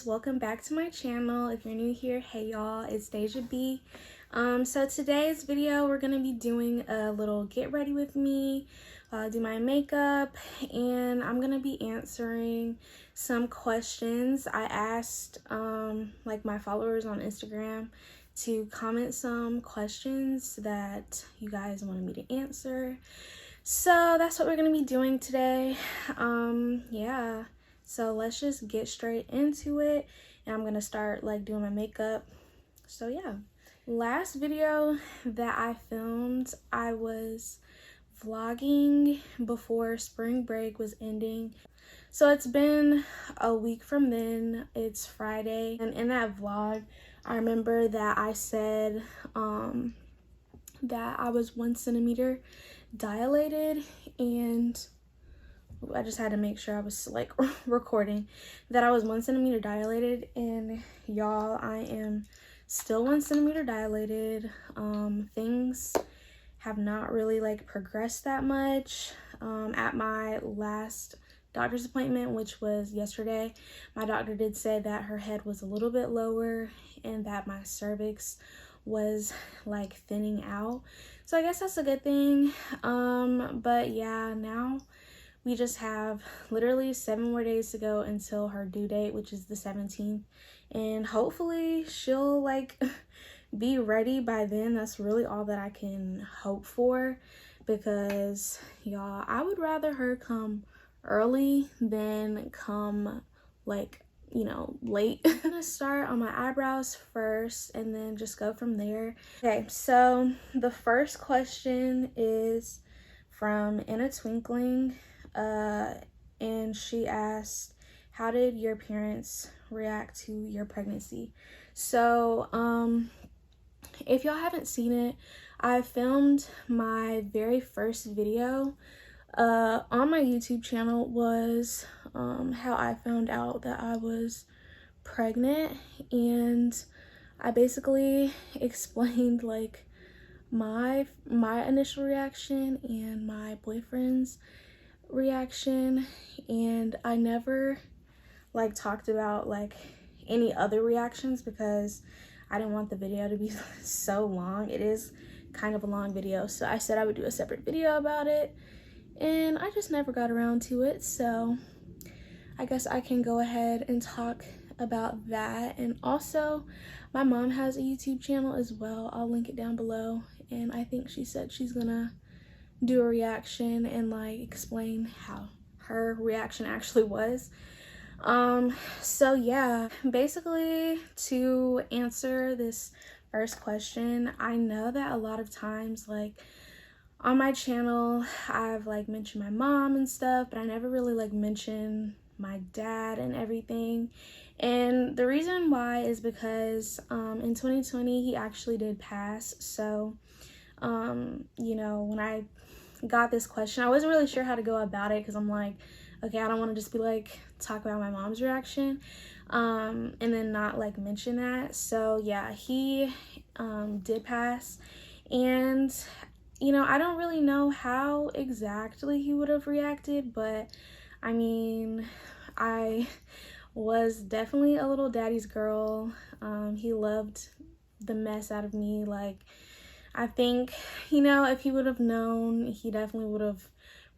guys, welcome back to my channel. If you're new here, hey y'all, it's Deja B. So today's video we're gonna be doing a little get ready with me, do my makeup, and I'm gonna be answering some questions. I asked like my followers on Instagram to comment some questions that you guys wanted me to answer. So that's what we're gonna be doing today. Yeah. So let's just get straight into it, and I'm gonna start like doing my makeup. So yeah, last video that I filmed, I was vlogging before spring break was ending. So it's been a week from then. It's Friday, and in that vlog I remember that I said that I was 1 centimeter dilated, and I just had to make sure I was like recording that I was 1 centimeter dilated, and y'all, I am still 1 centimeter dilated. Things have not really like progressed that much. At my last doctor's appointment, which was yesterday, my doctor did say that her head was a little bit lower and that my cervix was like thinning out. So I guess that's a good thing. But yeah, now we just have literally 7 more days to go until her due date, which is the 17th. And hopefully she'll like be ready by then. That's really all that I can hope for, because y'all, I would rather her come early than come like, you know, late. I'm gonna start on my eyebrows first and then just go from there. Okay, so the first question is from In a Twinkling. And she asked, how did your parents react to your pregnancy? So if y'all haven't seen it, I filmed my very first video on my YouTube channel, was how I found out that I was pregnant, and I basically explained like my initial reaction and my boyfriend's reaction, and I never like talked about like any other reactions because I didn't want the video to be so long. It is kind of a long video, so I said I would do a separate video about it, and I just never got around to it. So I guess I can go ahead and talk about that. And also my mom has a YouTube channel as well. I'll link it down below, and I think she said she's gonna do a reaction and like explain how her reaction actually was. So yeah, basically to answer this first question, I know that a lot of times like on my channel I've like mentioned my mom and stuff, but I never really like mentioned my dad and everything. And the reason why is because in 2020 he actually did pass. So you know, when I got this question, I wasn't really sure how to go about it, because I'm like, okay, I don't want to just be like talk about my mom's reaction and then not like mention that. So yeah, he did pass, and you know, I don't really know how exactly he would have reacted, but I mean, I was definitely a little daddy's girl. He loved the mess out of me. Like, I think, you know, if he would have known, he definitely would have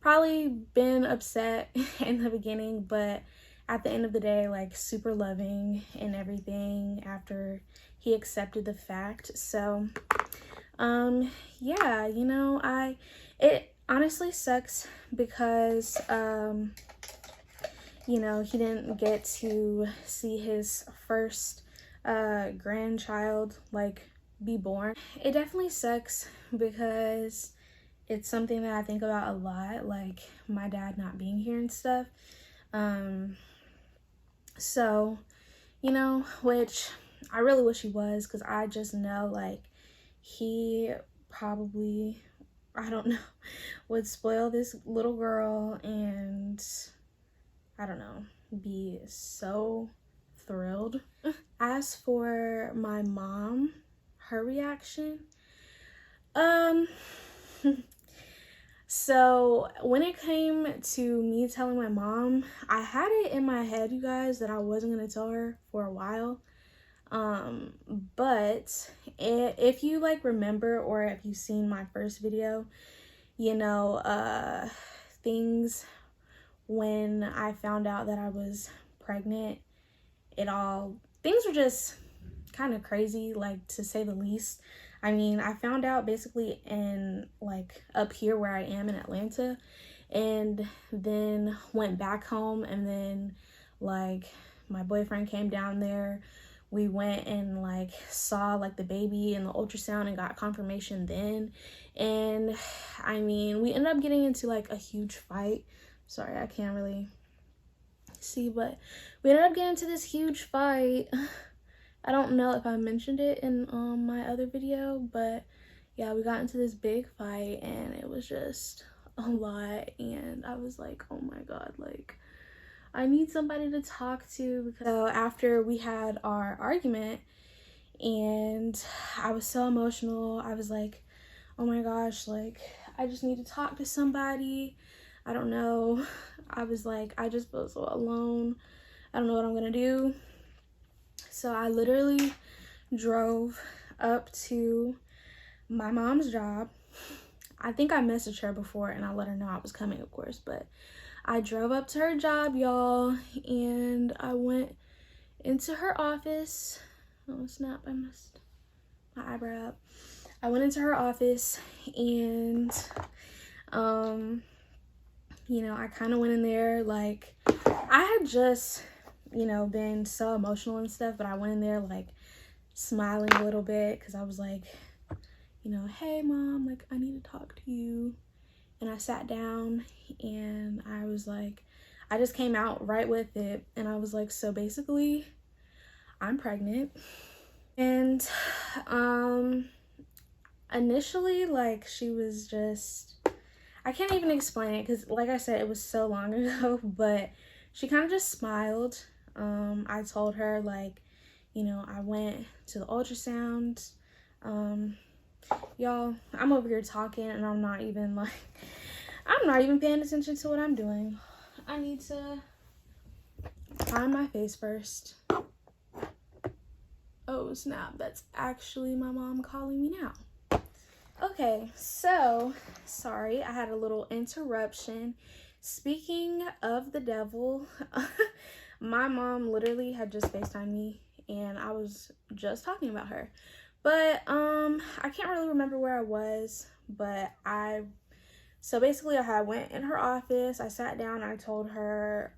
probably been upset in the beginning, but at the end of the day, like super loving and everything after he accepted the fact. So yeah, you know, it honestly sucks because you know, he didn't get to see his first grandchild like be born. It definitely sucks because it's something that I think about a lot, like my dad not being here and stuff. So, you know, which I really wish he was, because I just know like he probably, I don't know, would spoil this little girl and I don't know, be so thrilled. As for my mom, her reaction, So when it came to me telling my mom, I had it in my head, you guys, that I wasn't gonna tell her for a while. But if you like remember, or if you've seen my first video, you know, things when I found out that I was pregnant, things were just kind of crazy, like, to say the least. I mean, I found out basically in, like, up here where I am in Atlanta, and then went back home, and then, like, my boyfriend came down there. We went and, like, saw, like, the baby and the ultrasound and got confirmation then. And, I mean, we ended up getting into, like, a huge fight. Sorry, I can't really see, but we ended up getting into this huge fight. I don't know if I mentioned it in my other video, but yeah, we got into this big fight, and it was just a lot. And I was like, oh my god, like, I need somebody to talk to. Because so after we had our argument, and I was so emotional, I was like, oh my gosh, like, I just need to talk to somebody. I don't know. I was like, I just feel so alone. I don't know what I'm gonna do. So I literally drove up to my mom's job. I think I messaged her before, and I let her know I was coming, of course, but I drove up to her job, y'all, and I went into her office. Oh snap, I messed my eyebrow up. I went into her office, and you know, I kind of went in there, like, I had just, you know, been so emotional and stuff, but I went in there, like, smiling a little bit, because I was like, you know, hey mom, like, I need to talk to you. And I sat down, and I was like, I just came out right with it, and I was like, so basically, I'm pregnant. And initially, like, she was just, I can't even explain it, because like I said, it was so long ago, but she kind of just smiled. I told her, like, you know, I went to the ultrasound. Y'all, I'm over here talking, and I'm not even paying attention to what I'm doing. I need to find my face first. Oh snap, that's actually my mom calling me now. Okay, so sorry, I had a little interruption. Speaking of the devil, my mom literally had just FaceTimed me, and I was just talking about her. But I can't really remember where I was, but so basically I went in her office, I sat down, I told her,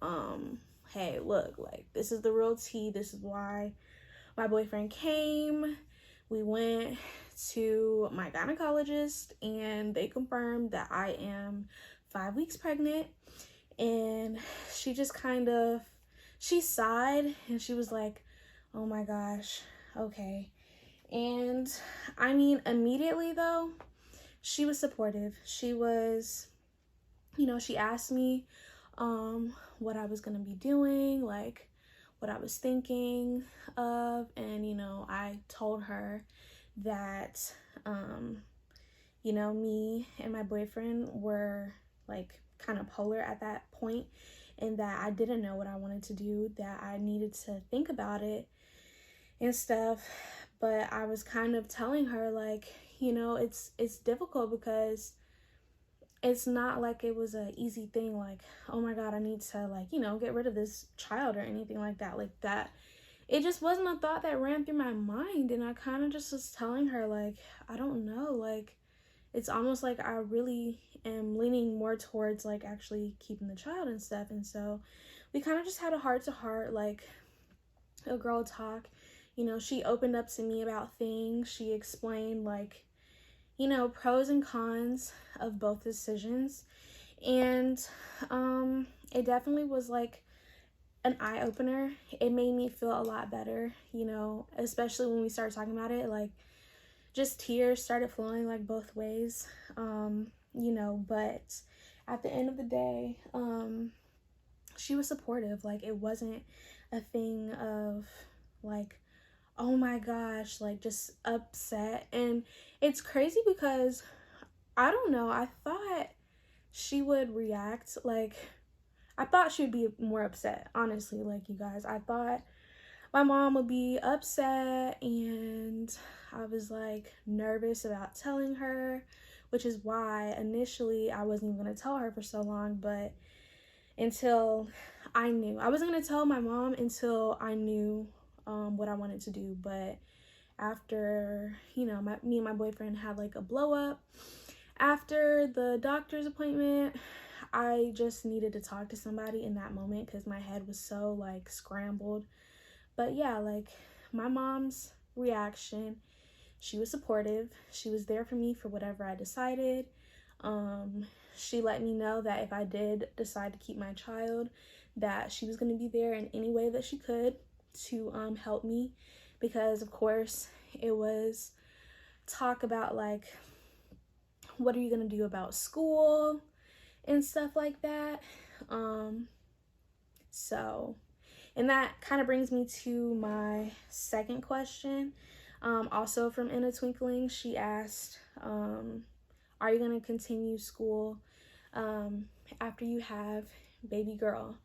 hey, look, like, this is the real tea, this is why my boyfriend came. We went to my gynecologist, and they confirmed that I am 5 weeks pregnant. And she just she sighed, and she was like, oh my gosh, okay. And I mean, immediately though, she was supportive. She was, you know, she asked me what I was gonna be doing, like what I was thinking of, and you know, I told her that you know, me and my boyfriend were like kind of polar at that point, and that I didn't know what I wanted to do, that I needed to think about it and stuff. But I was kind of telling her, like, you know, it's difficult, because it's not like it was an easy thing, like, oh my god, I need to, like, you know, get rid of this child or anything like that. Like, that, it just wasn't a thought that ran through my mind. And I kind of just was telling her, like, I don't know, like, it's almost like I really am leaning more towards, like, actually keeping the child and stuff. And so we kind of just had a heart-to-heart, like, a girl talk. You know, she opened up to me about things. She explained, like, you know, pros and cons of both decisions. And it definitely was like an eye-opener. It made me feel a lot better, you know, especially when we started talking about it. Like, just tears started flowing, like, both ways, you know. But at the end of the day, she was supportive. Like, it wasn't a thing of, like, oh my gosh, like, just upset. And it's crazy because, I don't know, I thought she would react. Like, I thought she would be more upset, honestly. Like, you guys, I thought my mom would be upset, and I was like nervous about telling her, which is why initially I wasn't even going to tell her for so long. But until I knew, I wasn't going to tell my mom until I knew what I wanted to do. But after, you know, me and my boyfriend had like a blow up after the doctor's appointment, I just needed to talk to somebody in that moment because my head was so like scrambled. But yeah, like, my mom's reaction, she was supportive. She was there for me for whatever I decided. She let me know that if I did decide to keep my child, that she was going to be there in any way that she could to help me, because of course it was talk about like, what are you going to do about school and stuff like that. And that kind of brings me to my second question. Also from In a Twinkling, she asked, are you going to continue school after you have baby girl?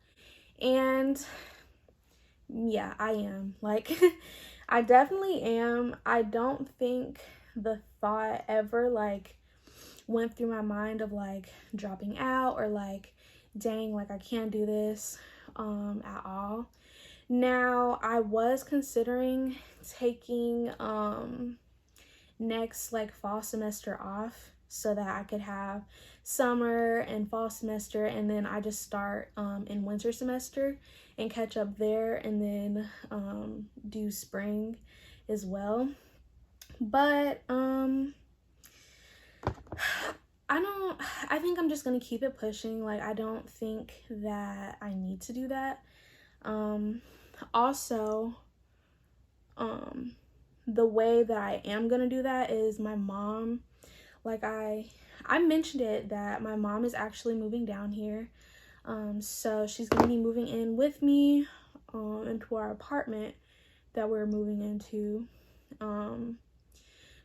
And yeah, I am. Like, I definitely am. I don't think the thought ever like went through my mind of like dropping out or like, dang, like I can't do this at all. Now, I was considering taking next like fall semester off so that I could have summer and fall semester, and then I just start in winter semester and catch up there, and then do spring as well. But I think I'm just gonna keep it pushing. Like, I don't think that I need to do that. Also, the way that I am gonna do that is my mom, like I mentioned it, that my mom is actually moving down here. So she's gonna be moving in with me into our apartment that we're moving into.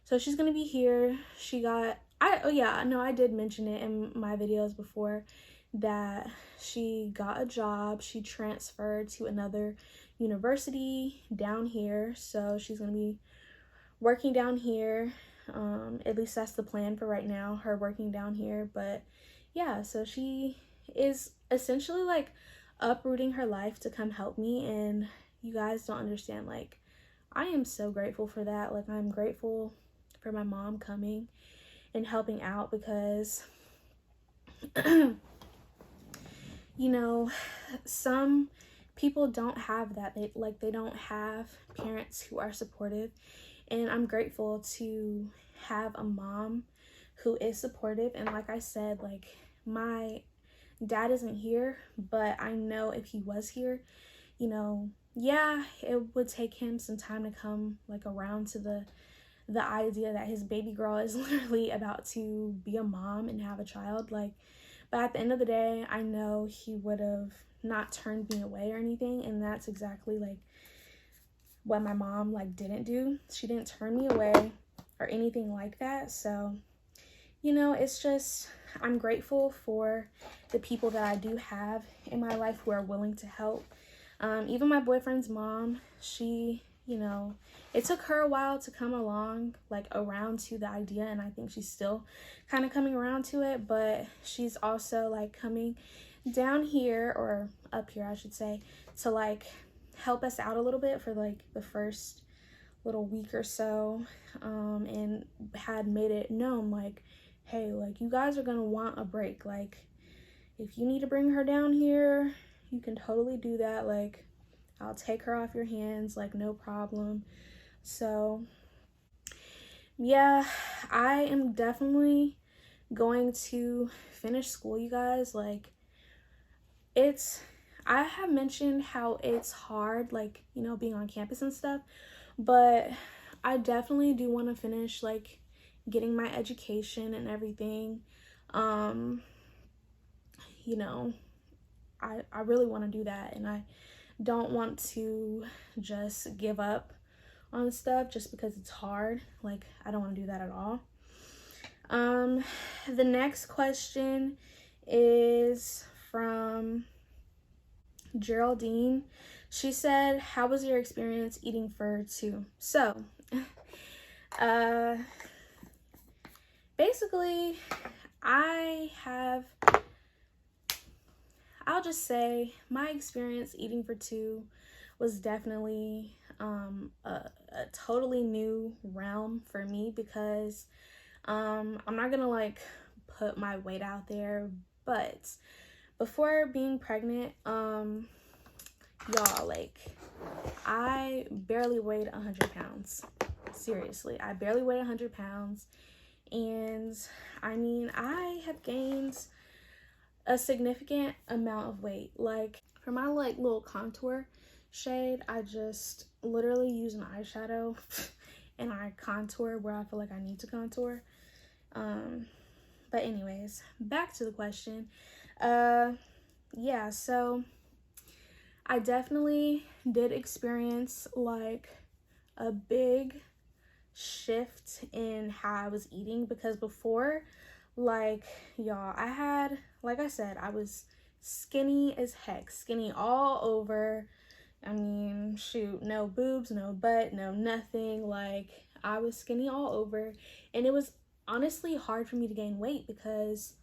So she's gonna be here. I did mention it in my videos before that she got a job. She transferred to another university down here, so she's gonna be working down here. At least that's the plan for right now, her working down here. But yeah, so she is essentially like uprooting her life to come help me, and you guys don't understand, like, I am so grateful for that. Like, I'm grateful for my mom coming and helping out, because you know, some people don't have that. They don't have parents who are supportive, and I'm grateful to have a mom who is supportive. And like I said, like, my dad isn't here, but I know if he was here, you know, yeah, it would take him some time to come like around to the idea that his baby girl is literally about to be a mom and have a child. Like, but at the end of the day, I know he would have not turned me away or anything, and that's exactly like what my mom like didn't do. She didn't turn me away or anything like that. So, you know, it's just, I'm grateful for the people that I do have in my life who are willing to help. Even my boyfriend's mom, she, you know, it took her a while to come along, like, around to the idea, and I think she's still kind of coming around to it, but she's also like coming down here, or up here I should say, to like help us out a little bit for like the first little week or so, and had made it known like, hey, like, you guys are gonna want a break. Like, if you need to bring her down here, you can totally do that. Like, I'll take her off your hands, like, no problem. So yeah, I am definitely going to finish school, you guys. Like, I have mentioned how it's hard, like, you know, being on campus and stuff, but I definitely do want to finish like getting my education and everything. You know, I really want to do that, and I don't want to just give up on stuff just because it's hard. Like, I don't want to do that at all. The next question is from Geraldine. She said, how was your experience eating for two? So, basically, I'll just say my experience eating for two was definitely a totally new realm for me because I'm not gonna like put my weight out there, but before being pregnant, y'all, like, I barely weighed 100 pounds. Seriously, I barely weighed 100 pounds. And I mean, I have gained a significant amount of weight. Like, for my like little contour shade, I just literally use an eyeshadow and I contour where I feel like I need to contour. But anyways, back to the question. Yeah, so I definitely did experience like a big shift in how I was eating, because before, like, y'all, I had, like I said, I was skinny as heck, skinny all over. I mean, shoot, no boobs, no butt, no nothing. Like, I was skinny all over, and it was honestly hard for me to gain weight because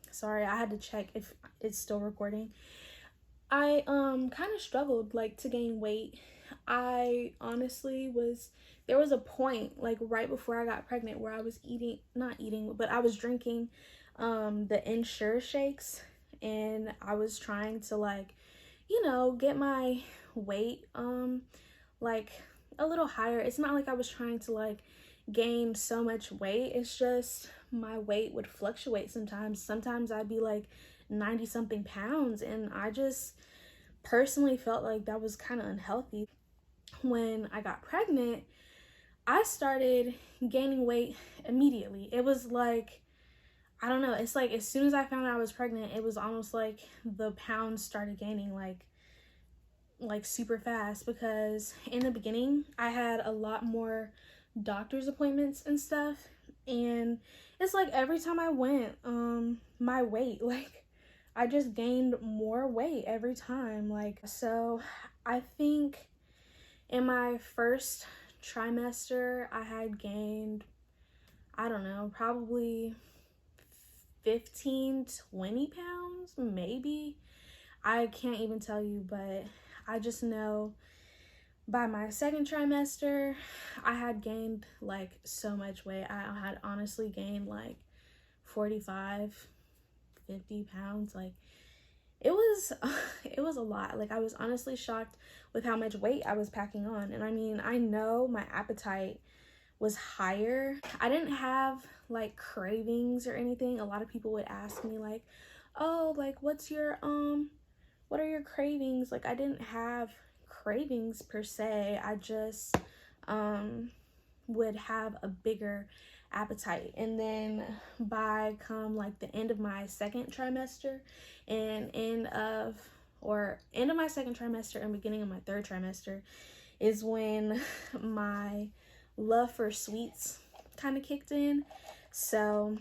sorry, I had to check if it's still recording. I kind of struggled like to gain weight. I honestly there was a point like right before I got pregnant where I was not eating, but I was drinking the Ensure shakes, and I was trying to like, you know, get my weight like a little higher. It's not like I was trying to like gain so much weight. It's just my weight would fluctuate sometimes. Sometimes I'd be like 90 something pounds, and I just personally felt like that was kind of unhealthy. When I got pregnant, I started gaining weight immediately. It was like, I don't know, it's like as soon as I found out I was pregnant, it was almost like the pounds started gaining like super fast, because in the beginning I had a lot more doctor's appointments and stuff, and it's like every time I went, my weight, like, I just gained more weight every time. Like, so I think in my first trimester I had gained, I don't know, probably 15-20 pounds, maybe. I can't even tell you, but I just know by my second trimester I had gained like so much weight. I had honestly gained like 45-50 pounds. Like, it was a lot. Like, I was honestly shocked with how much weight I was packing on. And I mean, I know my appetite was higher. I didn't have like cravings or anything. A lot of people would ask me like, oh, like, what are your cravings? Like, I didn't have cravings per se. I just would have a bigger appetite. And then by come like the end of my second trimester and end of my second trimester and beginning of my third trimester is when my love for sweets kind of kicked in. So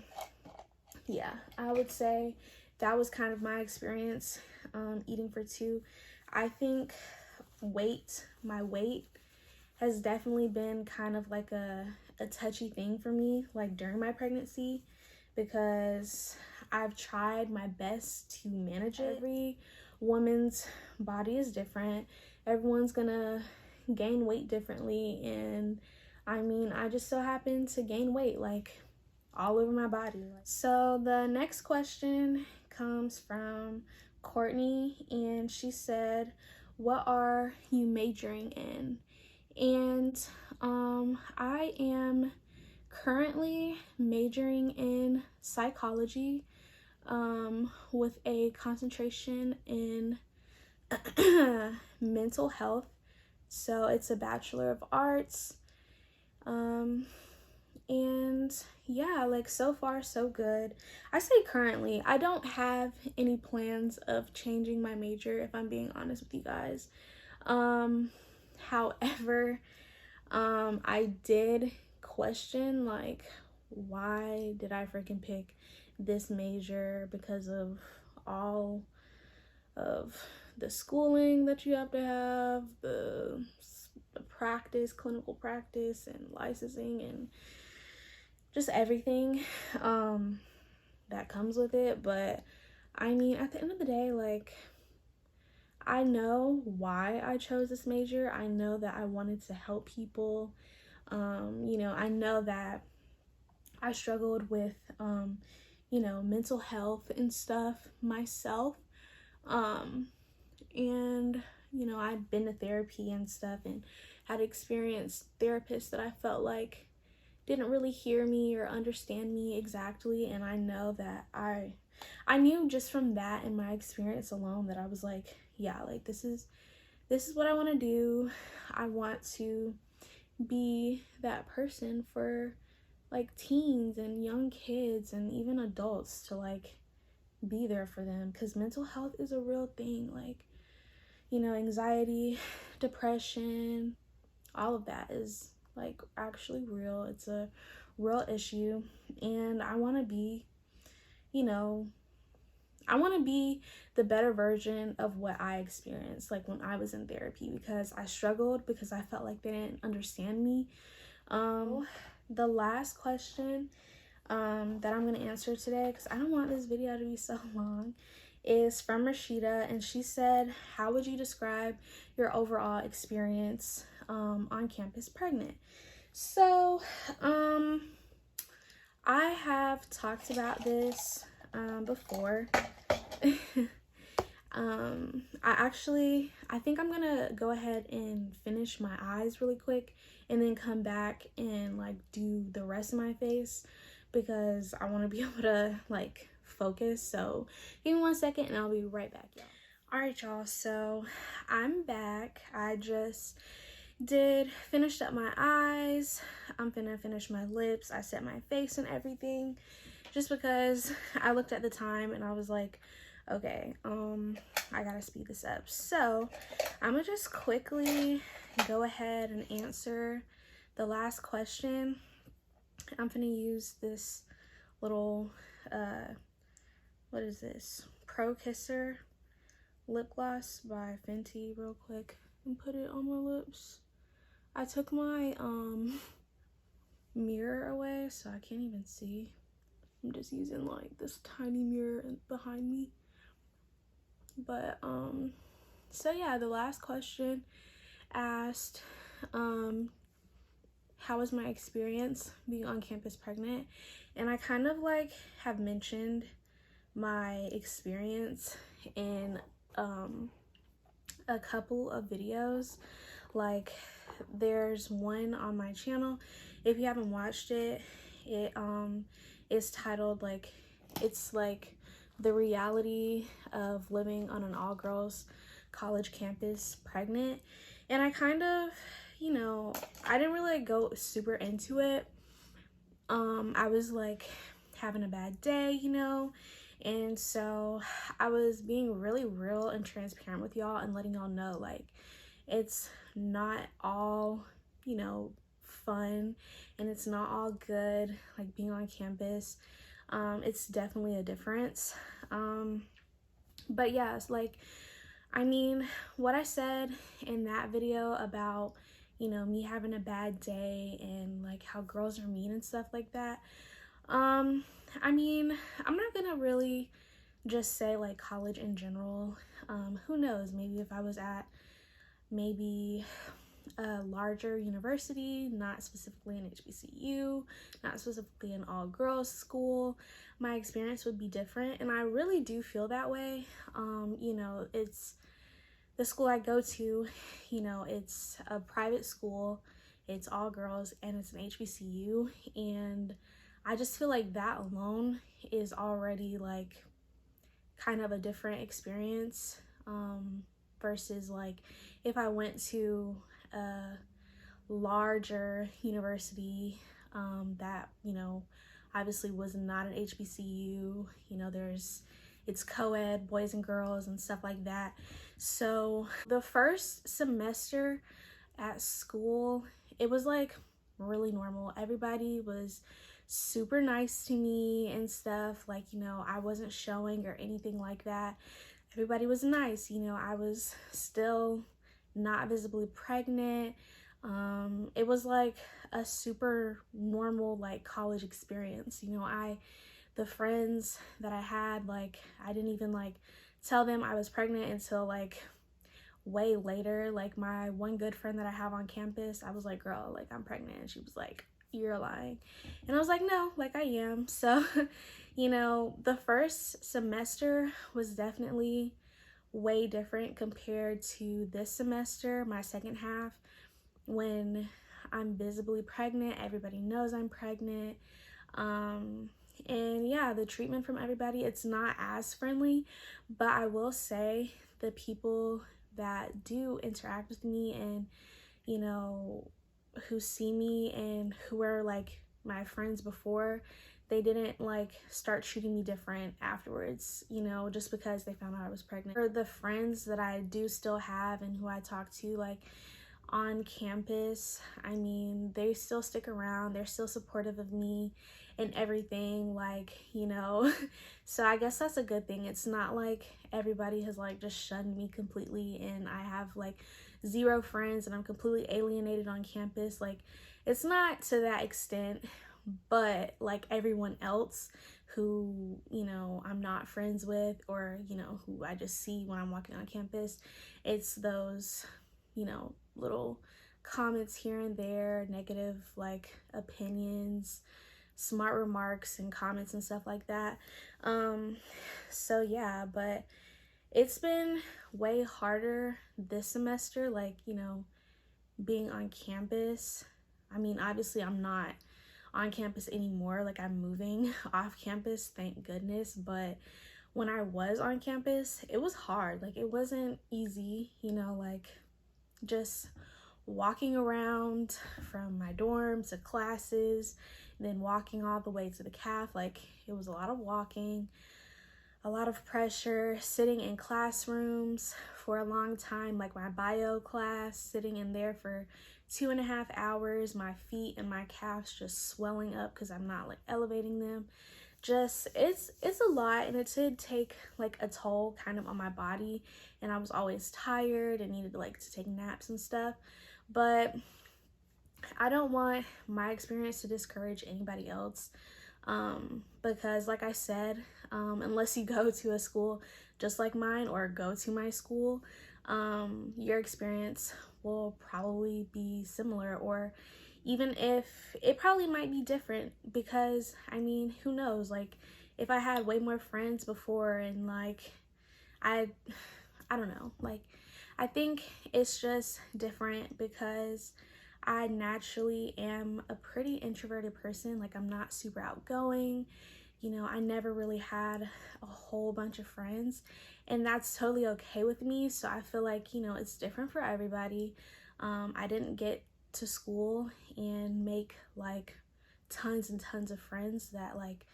yeah, I would say that was kind of my experience eating for two. I think my weight has definitely been kind of like a touchy thing for me, like during my pregnancy, because I've tried my best to manage it. Every woman's body is different. Everyone's gonna gain weight differently, and I mean, I just so happen to gain weight like all over my body. So the next question comes from Courtney, and she said, what are you majoring in? And I am currently majoring in psychology with a concentration in mental health. So it's a Bachelor of Arts. And yeah, like, so far so good. I say currently. I don't have any plans of changing my major, if I'm being honest with you guys. However, I did question like why did I freaking pick this major because of all of the schooling that you have to have, the practice, clinical practice, and licensing, and just everything that comes with it. But I mean, at the end of the day, like, I know why I chose this major. I know that I wanted to help people. You know, I know that I struggled with, you know, mental health and stuff myself. And, you know, I've been to therapy and stuff and had experienced therapists that I felt like didn't really hear me or understand me exactly. And I know that I knew just from that and my experience alone that I was like, yeah, like this is what I want to do. I want to be that person for like teens and young kids and even adults, to like be there for them, because mental health is a real thing. Like, you know, anxiety, depression, all of that is like actually real. It's a real issue, and I want to be, you know, I want to be the better version of what I experienced like when I was in therapy, because I struggled, because I felt like they didn't understand me. The last question that I'm going to answer today, because I don't want this video to be so long, is from Rashida, and she said, how would you describe your overall experience on campus pregnant? So I have talked about this before. I think I'm gonna go ahead and finish my eyes really quick and then come back and like do the rest of my face, because I want to be able to like focus. So give me 1 second and I'll be right back, y'all. All right, y'all, so I'm back. I just finished up my eyes. I'm gonna finish my lips. I set my face and everything, just because I looked at the time and I was like, okay, I gotta speed this up. So I'm gonna just quickly go ahead and answer the last question. I'm gonna use this little what is this, Pro Kisser lip gloss by Fenty real quick and put it on my lips. I took my mirror away, so I can't even see. I'm just using like this tiny mirror behind me. But so yeah, the last question asked how was my experience being on campus pregnant, and I kind of like have mentioned my experience in a couple of videos. Like, there's one on my channel, if you haven't watched it, it is titled like, it's like the reality of living on an all-girls college campus pregnant. And I kind of, you know, I didn't really go super into it. I was like having a bad day, you know, and so I was being really real and transparent with y'all and letting y'all know like it's not all, you know, fun, and it's not all good like being on campus. It's definitely a difference. But yeah, it's like, I mean, what I said in that video about, you know, me having a bad day and like how girls are mean and stuff like that, I mean, I'm not gonna really just say like college in general. Who knows, maybe if I was at maybe a larger university, not specifically an HBCU, not specifically an all-girls school, my experience would be different. And I really do feel that way. You know, it's the school I go to, you know, it's a private school, it's all girls, and it's an HBCU, and I just feel like that alone is already like kind of a different experience versus like if I went to a larger university that, you know, obviously was not an HBCU, you know, it's co-ed, boys and girls and stuff like that. So the first semester at school, it was like really normal. Everybody was super nice to me and stuff. Like, you know, I wasn't showing or anything like that. Everybody was nice. You know, I was still not visibly pregnant. It was like a super normal like college experience. You know, the friends that I had, like, I didn't even like tell them I was pregnant until like way later. Like, my one good friend that I have on campus, I was like, girl, like, I'm pregnant. And she was like, you're lying. And I was like, no, like, I am. So you know, the first semester was definitely way different compared to this semester, my second half, when I'm visibly pregnant. Everybody knows I'm pregnant. And yeah, the treatment from everybody, it's not as friendly, but I will say the people that do interact with me and, you know, who see me and who were like my friends before, they didn't like start treating me different afterwards, you know, just because they found out I was pregnant. For the friends that I do still have and who I talk to like on campus, I mean, they still stick around. They're still supportive of me and everything, like, you know. So I guess that's a good thing. It's not like everybody has like just shunned me completely and I have like zero friends and I'm completely alienated on campus. Like, it's not to that extent, but like everyone else who, you know, I'm not friends with, or, you know, who I just see when I'm walking on campus, it's those, you know, little comments here and there, negative like opinions, smart remarks and comments and stuff like that. So yeah, but it's been way harder this semester, like, you know, being on campus. I mean, obviously I'm not on campus anymore, like I'm moving off campus, thank goodness, but when I was on campus, it was hard. Like, it wasn't easy, you know, like just walking around from my dorm to classes, then walking all the way to the caf. Like, it was a lot of walking, a lot of pressure, sitting in classrooms for a long time, like my bio class, sitting in there for 2.5 hours, my feet and my calves just swelling up because I'm not like elevating them. Just it's a lot, and it did take like a toll kind of on my body, and I was always tired and needed like to take naps and stuff. But I don't want my experience to discourage anybody else, because like I said, unless you go to a school just like mine or go to my school, your experience will probably be similar, or even if it probably might be different, because I mean, who knows, like if I had way more friends before and like I don't know, like I think it's just different because I naturally am a pretty introverted person. Like, I'm not super outgoing. You know, I never really had a whole bunch of friends, and that's totally okay with me. So I feel like, you know, it's different for everybody. I didn't get to school and make like tons and tons of friends that like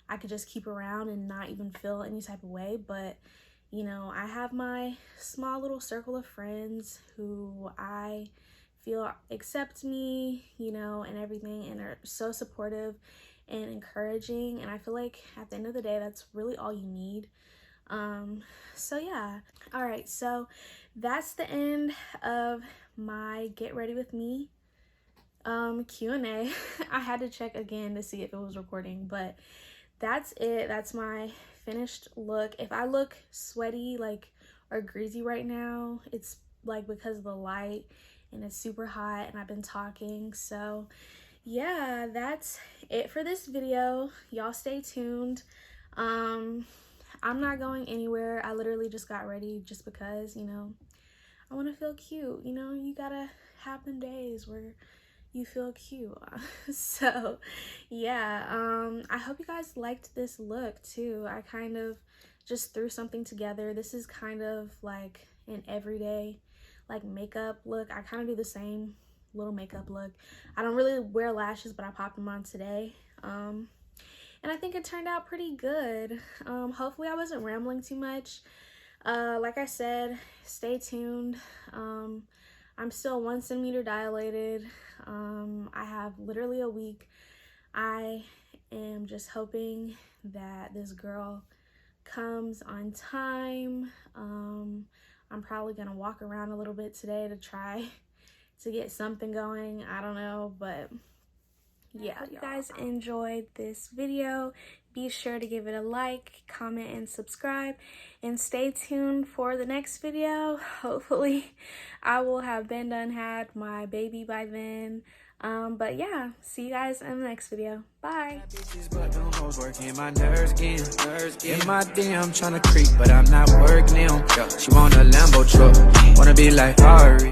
I could just keep around and not even feel any type of way. But, you know, I have my small little circle of friends who I feel accept me, you know, and everything, and are so supportive and encouraging. And I feel like at the end of the day, that's really all you need. So yeah. All right, so that's the end of my get ready with me Q&A. I had to check again to see if it was recording, but that's it. That's my finished look. If I look sweaty like or greasy right now, it's like because of the light and it's super hot and I've been talking. So yeah, that's it for this video. Y'all stay tuned. I'm not going anywhere. I literally just got ready just because, you know, I want to feel cute. You know, you gotta have them days where you feel cute. So yeah, I hope you guys liked this look too. I kind of just threw something together. This is kind of like an everyday like makeup look. I kind of do the same little makeup look. I don't really wear lashes, but I popped them on today, and I think it turned out pretty good. Hopefully I wasn't rambling too much. Like I said, stay tuned. I'm still 1 centimeter dilated. I have literally a week. I am just hoping that this girl comes on time. I'm probably gonna walk around a little bit today to try to get something going. I don't know, but yeah. If you guys enjoyed this video, be sure to give it a like, comment, and subscribe, and stay tuned for the next video. Hopefully I will have been done had my baby by then. But yeah, see you guys in the next video. Bye. Working my nerves again. In my DM tryna creep, but I'm not working them. She want a Lambo truck, wanna be like Harry.